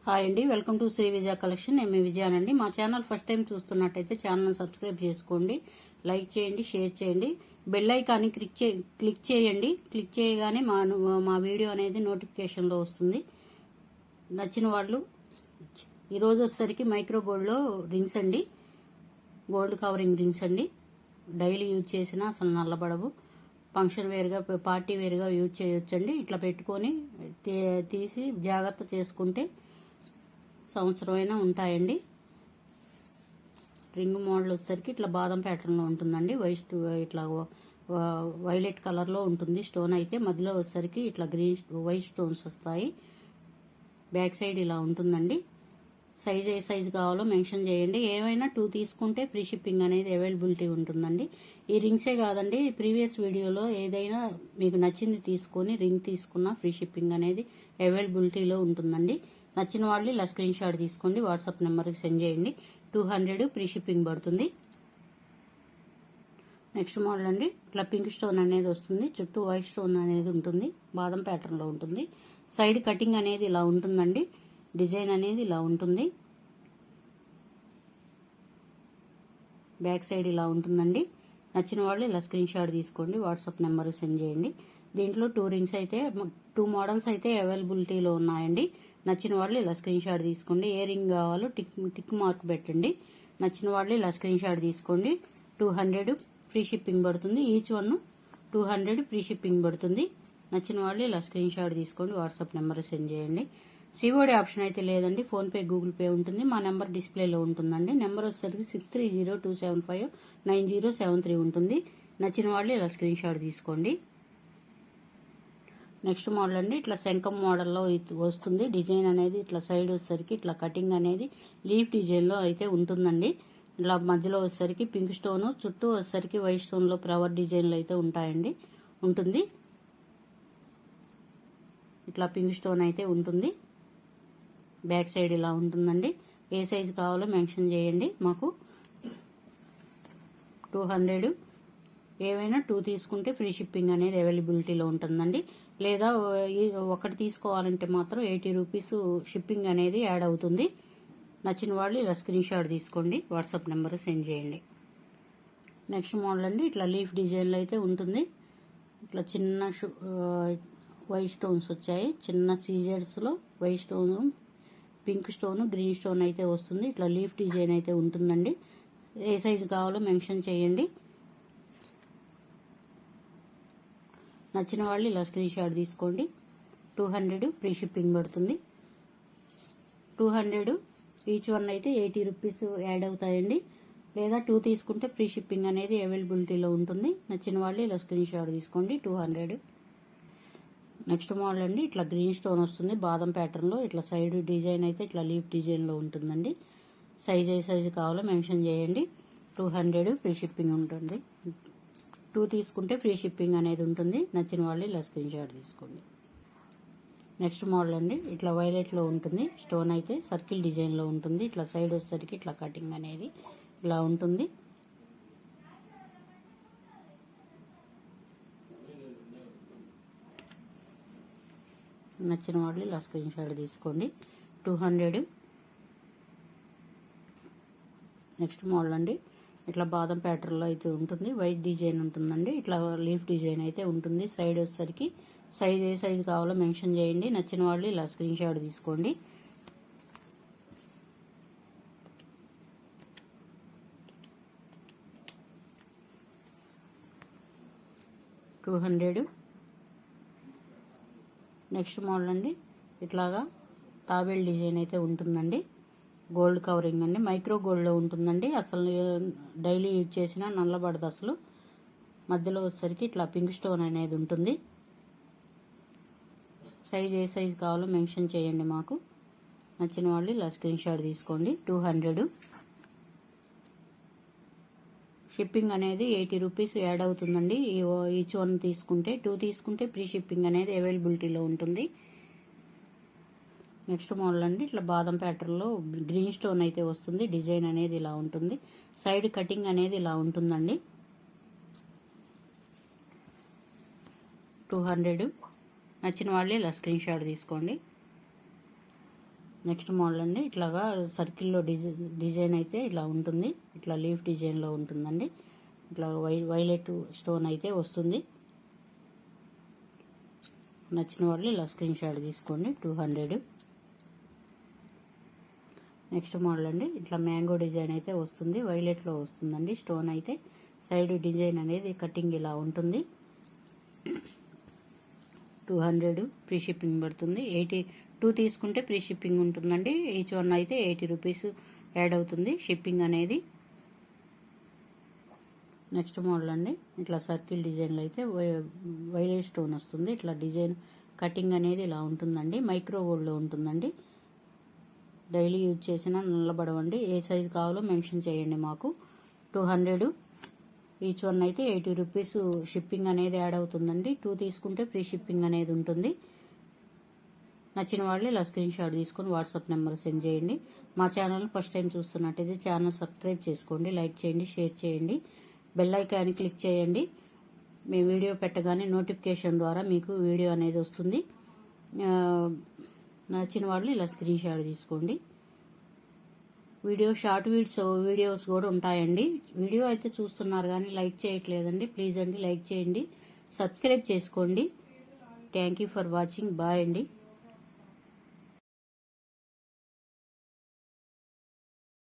Hi అండి, welcome to Shri Vijaya collection. నేను మీ విజయానండి. మా ఛానల్ ఫస్ట్ టైం చూస్తున్నట్టయితే ఛానల్ సబ్స్క్రైబ్ చేసుకోండి, లైక్ చేయండి, షేర్ చేయండి, బెల్ ఐకాన్ని క్లిక్ చేయండి. క్లిక్ చేయగానే మా వీడియో అనేది నోటిఫికేషన్లో వస్తుంది. నచ్చిన వాళ్ళు ఈరోజు వచ్చేసరికి మైక్రో గోల్డ్లో రింగ్స్ అండి, గోల్డ్ కవరింగ్ రింగ్స్ అండి. డైలీ యూజ్ చేసినా అసలు నల్లబడవు. ఫంక్షన్ వేర్గా, పార్టీ వేర్గా యూజ్ చేయొచ్చండి. ఇట్లా పెట్టుకొని తీసి జాగ్రత్త చేసుకుంటే సంవత్సరం అయినా ఉంటాయండి. రింగ్ మోడల్ వచ్చేసరికి ఇట్లా బాదం ప్యాటర్న్లో ఉంటుందండి. ఇట్లా వైలెట్ కలర్లో ఉంటుంది. స్టోన్ అయితే మధ్యలో వచ్చేసరికి ఇట్లా వైట్ స్టోన్స్ వస్తాయి. బ్యాక్ సైడ్ ఇలా ఉంటుందండి. సైజ్ ఏ సైజ్ కావాలో మెన్షన్ చేయండి. ఏవైనా 2 తీసుకుంటే ఫ్రీ షిప్పింగ్ అనేది అవైలబిలిటీ ఉంటుందండి. ఈ రింగ్సే కాదండి, ప్రీవియస్ వీడియోలో ఏదైనా మీకు నచ్చింది తీసుకొని రింగ్ తీసుకున్నా ఫ్రీ షిప్పింగ్ అనేది అవైలబిలిటీలో ఉంటుందండి. నచ్చిన వాళ్ళు ఇలా స్క్రీన్ షాట్ తీసుకోండి, వాట్సాప్ నెంబర్కి సెండ్ చేయండి. 200 ఫ్రీ షిప్పింగ్ పడుతుంది. నెక్స్ట్ మోడల్ అండి, ఇట్లా పింక్ స్టోన్ అనేది వస్తుంది, చుట్టూ వైట్ స్టోన్ అనేది ఉంటుంది, బాదం ప్యాటర్న్లో ఉంటుంది. సైడ్ కటింగ్ అనేది ఇలా ఉంటుందండి, డిజైన్ అనేది ఇలా ఉంటుంది. బ్యాక్ సైడ్ ఇలా ఉంటుందండి. నచ్చిన వాళ్ళు ఇలా స్క్రీన్ షాట్ తీసుకోండి, వాట్సాప్ నెంబర్కి సెండ్ చేయండి. దీంట్లో 2 రింగ్స్ అయితే 2 మోడల్స్ అయితే అవైలబిలిటీలో ఉన్నాయండి. నచ్చిన వాళ్ళు ఇలా స్క్రీన్ షాట్ తీసుకోండి. ఏ రింగ్ కావాలో టిక్ మార్క్ పెట్టండి. నచ్చిన వాళ్ళు ఇలా స్క్రీన్ షాట్ తీసుకోండి. 200 ఫ్రీ షిప్పింగ్ పడుతుంది. ఈచ్ వన్ 200 ఫ్రీ షిప్పింగ్ పడుతుంది. నచ్చిన వాళ్ళు ఇలా స్క్రీన్ షాట్ తీసుకోండి, వాట్సాప్ నెంబర్ సెండ్ చేయండి. సిఓడి ఆప్షన్ అయితే లేదండి, ఫోన్పే, గూగుల్ పే ఉంటుంది. మా నెంబర్ డిస్ప్లేలో ఉంటుందండి. నెంబర్ వచ్చేసరికి 6302759073 ఉంటుంది. నచ్చిన వాళ్ళు ఇలా స్క్రీన్ షాట్ తీసుకోండి. నెక్స్ట్ మోడల్ అండి, ఇట్లా శంఖం మోడల్లో వస్తుంది. డిజైన్ అనేది ఇట్లా సైడ్ వచ్చేసరికి ఇట్లా కటింగ్ అనేది లీఫ్ డిజైన్లో అయితే ఉంటుందండి. ఇట్లా మధ్యలో వచ్చేసరికి పింక్ స్టోన్, చుట్టూ వచ్చేసరికి వైట్ స్టోన్లో ఫ్లవర్ డిజైన్లు అయితే ఉంటుంది. ఇట్లా పింక్ స్టోన్ అయితే ఉంటుంది. బ్యాక్ సైడ్ ఇలా ఉంటుందండి. ఏ సైజు కావాలో మెన్షన్ చేయండి. మాకు 200 ఏవైనా 2 తీసుకుంటే ఫ్రీ షిప్పింగ్ అనేది అవైలబిలిటీలో ఉంటుందండి. లేదా ఒకటి తీసుకోవాలంటే మాత్రం 80 రూపీస్ షిప్పింగ్ అనేది యాడ్ అవుతుంది. నచ్చిన వాళ్ళు ఇలా స్క్రీన్ షాట్ తీసుకోండి, వాట్సాప్ నెంబర్ సెండ్ చేయండి. నెక్స్ట్ మోడల్ అండి, ఇట్లా లీఫ్ డిజైన్లో అయితే ఉంటుంది. ఇట్లా చిన్న వైట్ స్టోన్స్ వచ్చాయి. చిన్న సీజర్స్లో white stone, pink stone, green stone అయితే వస్తుంది. ఇట్లా లీఫ్ డిజైన్ అయితే ఉంటుందండి. ఏ సైజు కావాలో మెన్షన్ చేయండి. నచ్చిన వాళ్ళు ఇలా స్క్రీన్ షాట్ తీసుకోండి. 200 ఫ్రీ షిప్పింగ్ పడుతుంది. 200 ఈచ్ వన్ అయితే 80 రూపీస్ యాడ్ అవుతాయండి. లేదా 2 తీసుకుంటే ఫ్రీ షిప్పింగ్ అనేది అవైలబిలిటీలో ఉంటుంది. నచ్చిన వాళ్ళు ఇలా స్క్రీన్ షాట్ తీసుకోండి. 200. నెక్స్ట్ మోడల్ అండి, ఇట్లా గ్రీన్ స్టోన్ వస్తుంది, బాదం ప్యాటర్న్లో. ఇట్లా సైడ్ డిజైన్ అయితే ఇట్లా లీఫ్ డిజైన్లో ఉంటుందండి. సైజ్ ఏ సైజు కావాలో మెన్షన్ చేయండి. 200 ఫ్రీ షిప్పింగ్ ఉంటుంది. 2 తీసుకుంటే ఫ్రీ షిప్పింగ్ అనేది ఉంటుంది. నచ్చిన వాళ్ళు ఇలా స్క్రీన్ షాట్ తీసుకోండి. నెక్స్ట్ మోడల్ అండి, ఇట్లా వైలెట్లో ఉంటుంది. స్టోన్ అయితే సర్కిల్ డిజైన్లో ఉంటుంది. ఇట్లా సైడ్ వచ్చేసరికి ఇట్లా కటింగ్ అనేది ఇలా ఉంటుంది. నచ్చిన వాళ్ళు ఇలా స్క్రీన్ షాట్ తీసుకోండి. 200. నెక్స్ట్ మోడల్ అండి, ఇట్లా బాదం ప్యాటర్న్లో అయితే ఉంటుంది. వైట్ డిజైన్ ఉంటుందండి. ఇట్లా లీఫ్ డిజైన్ అయితే ఉంటుంది. సైడ్ వచ్చేసరికి సైజ్ ఏ సైజు కావాలో మెన్షన్ చేయండి. నచ్చిన వాళ్ళు ఇలా స్క్రీన్ షాట్ తీసుకోండి. $200. నెక్స్ట్ మోడల్ అండి, ఇట్లాగా తాబేల్ డిజైన్ అయితే ఉంటుందండి. గోల్డ్ కవరింగ్ అండి, మైక్రో గోల్డ్లో ఉంటుందండి. అసలు డైలీ యూజ్ చేసినా నల్లబడదు అసలు. మధ్యలో వచ్చేసరికి ఇట్లా పింక్ స్టోన్ అనేది ఉంటుంది. సైజ్ ఏ సైజు కావాలో మెన్షన్ చేయండి మాకు. నచ్చిన వాళ్ళు ఇలా స్క్రీన్ షాట్ తీసుకోండి. 200. షిప్పింగ్ అనేది 80 రూపీస్ యాడ్ అవుతుందండి. ఈచ్ వన్ తీసుకుంటే. 2 తీసుకుంటే ఫ్రీ షిప్పింగ్ అనేది అవైలబిలిటీలో ఉంటుంది. నెక్స్ట్ మోడల్ అండి, ఇట్లా బాదం ప్యాటర్న్లో గ్రీన్ స్టోన్ అయితే వస్తుంది. డిజైన్ అనేది ఇలా ఉంటుంది. సైడ్ కటింగ్ అనేది ఇలా ఉంటుందండి. 200. నచ్చిన వాళ్ళే ఇలా స్క్రీన్ షాట్ తీసుకోండి. నెక్స్ట్ మోడల్ అండి, ఇట్లాగా సర్కిల్లో డిజైన్ అయితే ఇలా ఉంటుంది, ఇట్లా లీఫ్ డిజైన్లో ఉంటుందండి. ఇట్లా వైలెట్ స్టోన్ అయితే వస్తుంది. నచ్చిన వాళ్ళు ఇలా స్క్రీన్ షాట్ తీసుకోండి. 200. నెక్స్ట్ మోడల్ అండి, ఇట్లా మ్యాంగో డిజైన్ అయితే వస్తుంది, వైలెట్లో వస్తుందండి. స్టోన్ అయితే సైడ్ డిజైన్ అనేది కటింగ్ ఇలా ఉంటుంది. 200 ఫ్రీ షిప్పింగ్ పడుతుంది. 82 తీసుకుంటే ఫ్రీ షిప్పింగ్ ఉంటుందండి. ఈచ్ వన్ అయితే 80 రూపీస్ యాడ్ అవుతుంది షిప్పింగ్ అనేది. నెక్స్ట్ మోడల్ అండి, ఇట్లా సర్కిల్ డిజైన్లో అయితే వైలెట్ స్టోన్ వస్తుంది. ఇట్లా డిజైన్ కటింగ్ అనేది ఇలా ఉంటుందండి. మైక్రో గోల్డ్లో ఉంటుందండి. డైలీ యూజ్ చేసిన నల్లబడవండి. ఏ సైజు కావాలో మెన్షన్ చేయండి మాకు. 200 ఈచ్ వన్ అయితే 80 రూపీస్ షిప్పింగ్ అనేది యాడ్ అవుతుందండి. 2 తీసుకుంటే ఫ్రీ షిప్పింగ్ అనేది ఉంటుంది. నచ్చిన వాళ్ళు ఇలా స్క్రీన్ షాట్ తీసుకొని వాట్సాప్ నెంబర్ సెండ్ చేయండి. మా ఛానల్ ఫస్ట్ టైం చూస్తున్నట్టయితే ఛానల్ సబ్స్క్రైబ్ చేసుకోండి, లైక్ చేయండి, షేర్ చేయండి, బెల్ ఐకాన్ని క్లిక్ చేయండి. మేము వీడియో పెట్టగానే నోటిఫికేషన్ ద్వారా మీకు వీడియో అనేది వస్తుంది. నచ్చిన వాళ్ళు ఇలా స్క్రీన్ షాట్ తీసుకోండి. షార్ట్ వీడియోస్ కూడా ఉంటాయండి. వీడియో అయితే చూస్తున్నారు కానీ లైక్ చేయట్లేదండి. ప్లీజ్ అండి లైక్ చేయండి, సబ్స్క్రైబ్ చేసుకోండి. Thank you for watching. Bye అండి.